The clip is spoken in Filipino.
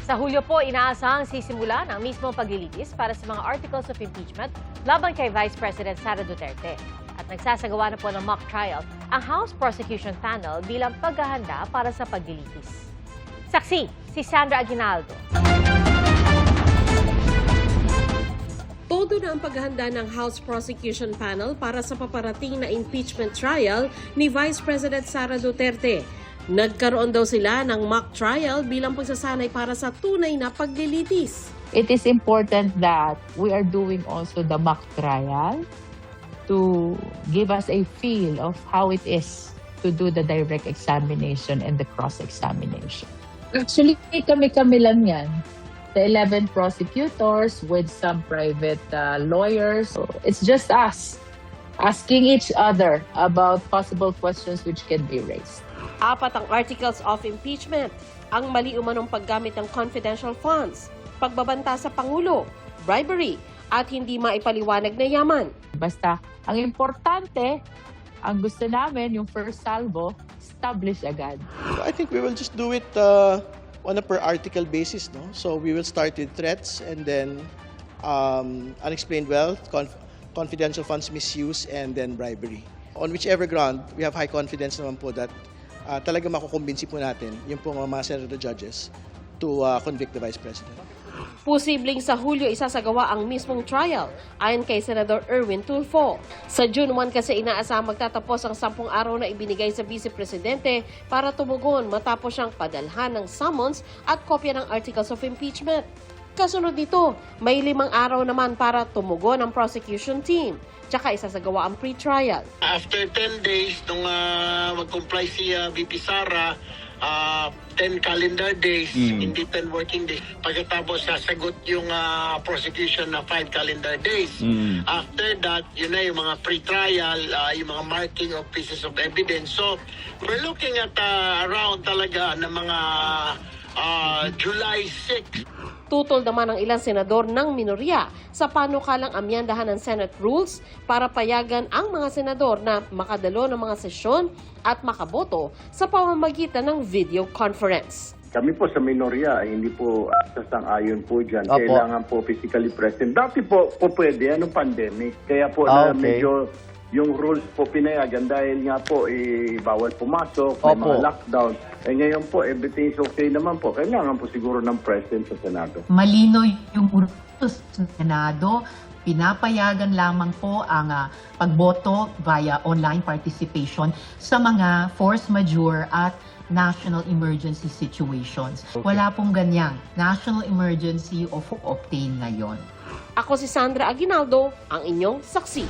Sa Hulyo po, inaasahang sisimulan ang mismong paglilitis para sa mga articles of impeachment laban kay Vice President Sara Duterte. At nagsasagawa na po ng mock trial ang House Prosecution Panel bilang paghahanda para sa paglilitis. Saksi, si Sandra Aguinaldo. Todo na ang paghahanda ng House Prosecution Panel para sa paparating na impeachment trial ni Vice President Sara Duterte. Nagkaroon daw sila ng mock trial bilang pagsasanay para sa tunay na paglilitis. It is important that we are doing also the mock trial to give us a feel of how it is to do the direct examination and the cross-examination. Actually, kami-kami lang yan. The 11 prosecutors with some private lawyers. So it's just us asking each other about possible questions which can be raised. 4 ang articles of impeachment, ang mali umanong paggamit ng confidential funds, pagbabanta sa Pangulo, bribery, at hindi maipaliwanag na yaman. Basta, ang importante, ang gusto namin, yung first salvo, establish agad. I think we will just do it on a per article basis, no? So we will start with threats and then unexplained wealth, confidential funds misuse, and then bribery. On whichever ground, we have high confidence naman po that talaga makukumbinsi po natin yung po mga senator judges to convict the Vice President. Posibleng sa Hulyo isasagawa ang mismong trial ayon kay Senador Erwin Tulfo. Sa June 1 kasi inaasahang magtatapos ang 10 araw na ibinigay sa Vice Presidente para tumugon matapos siyang padalhan ng summons at kopya ng articles of impeachment. Kasunod dito, may 5 araw naman para tumugon ang prosecution team. Tsaka isasagawa ang pre-trial. After 10 days, nung mag-comply si VP Sara, 10 calendar days, hindi 10 working days. Pagkatapos sasagot yung prosecution na 5 calendar days. After that, yun na yung mga pre-trial, yung mga marking of pieces of evidence. So, we're looking at around talaga ng mga July 6. Tutol naman ang ilang senador ng minorya sa panukalang amyandahan ng Senate Rules para payagan ang mga senador na makadalo ng mga sesyon at makaboto sa pamamagitan ng video conference. Kami po sa minorya, hindi po sasang-ayon po dyan. Opo. Kailangan po physically present. Dati po pwede, anong pandemic. Kaya po na Okay. medyo yung rules po pinayagan dahil nga po bawal pumasok, may Opo. mga lockdown. Ngayon po, everything is okay naman po. Kailangan po siguro ng presence sa Senado. Malino yung utos ng Senado. Pinapayagan lamang po ang pagboto via online participation sa mga force majeure at national emergency situations. Wala pong ganyang national emergency o obtain ngayon. Ako si Sandra Aguinaldo, ang inyong saksi.